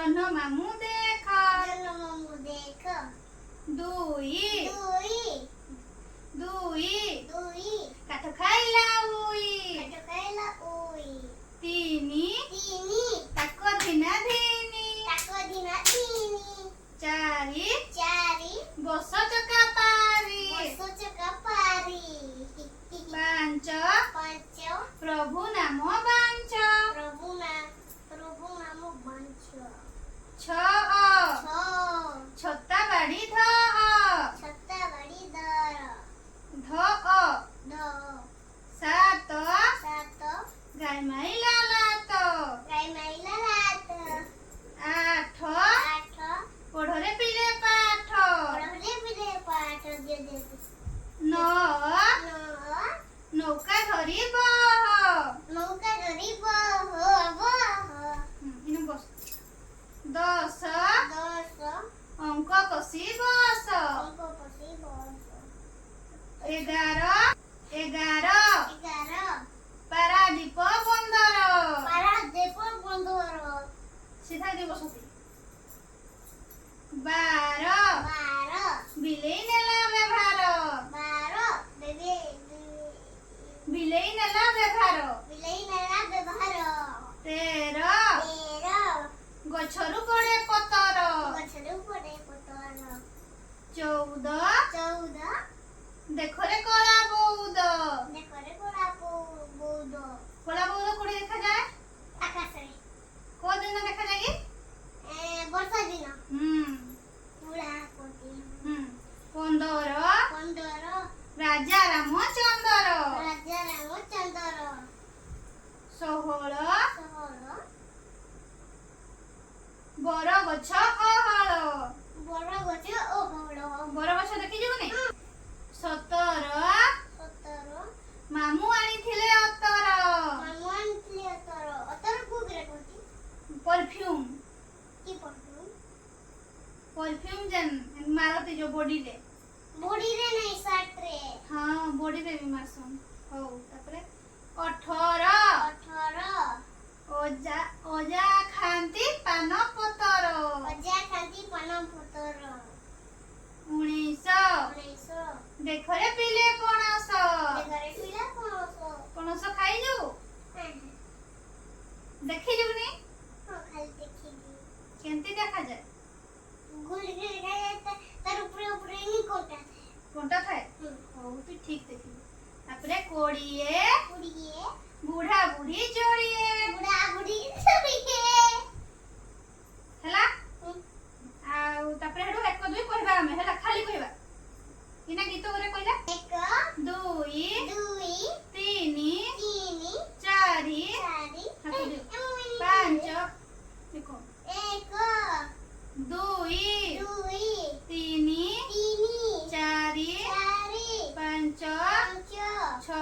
ଜହ୍ନ ମାମୁଁ ଦେଖ ଦୁଇ ଦୁଇ କାଠ ଖାଇଲା ଉଇ ତିନି ତାକ ଧିନା ଧିନି ଚାରି ବସ ଚକା ପାରି ପାଞ୍ଚ ପ୍ରଭୁ ନାମ ବାଞ୍ଚ ଛଅ ଛତା ବାଡ଼ି ଧ ସାତ ଗାଈ ମାଇଲା ଲାତ ଆଠ ପଢ଼ରେ ପିଲେ ପାଠ ନଅ ନୌକା ଧରି ଦଶ ଅଙ୍କ କଷି ବସ 11 ପାରାଦୀପ ବନ୍ଦର ସିଧା ଦି ବସତି 12 ବିଲେଇ ନେଲା ବ୍ୟବହାର ତେର ଗଛରୁ ପଡ଼େ ପତର 14 ଦେଖରେ କଳା ବଉଦ କଳା ବଉଦ କୋଉଠି ଦେଖାଯାଏ କୋଉ ଦିନ ଦେଖାଯାଏ କି ବର୍ଷା ଦିନ 15 ରାଜା ରାମଚନ୍ଦ୍ର 16 ବର ଗଛ ଅହଳ ବର ଗଛ ଦେଖିଯିବୁନି 17 ମାମୁଁ ଆଣିଥିଲେ ଅତର परफ्यूम जन मारती जो बॉडी रे नहीं शर्ट रे हां बॉडी रे भी मारसन हो तापरे 18 ओजा खांती पान पतर 19 देखरे पिले पणस पणस खाई जो देखि जबनी केंती देखा जाए कोंटा थाए हो तू ठीक देखी तापरे कोड़िए बूढ़ा बूढ़ी जोड़िए हला आ तापरे हेडो 1 2 कहबा हमें हला खाली कहबा इना गीत करे कहला 1 2 3 4 5 देखो 1 2 3 4 5 6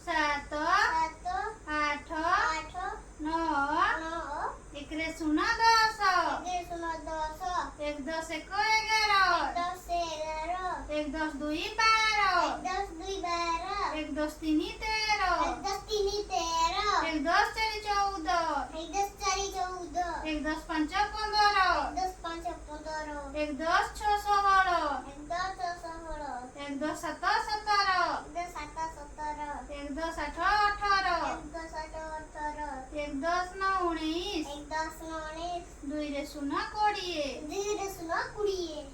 7 8 9 एकरे सुना 10 1 10 1 11 1 10 2 12 1 10 3 13 1 10 4 14 1 10 5 15 1 10 6 16 1 10 7 17 1 10 8 18 1 10 9 19 2 रे सुना 20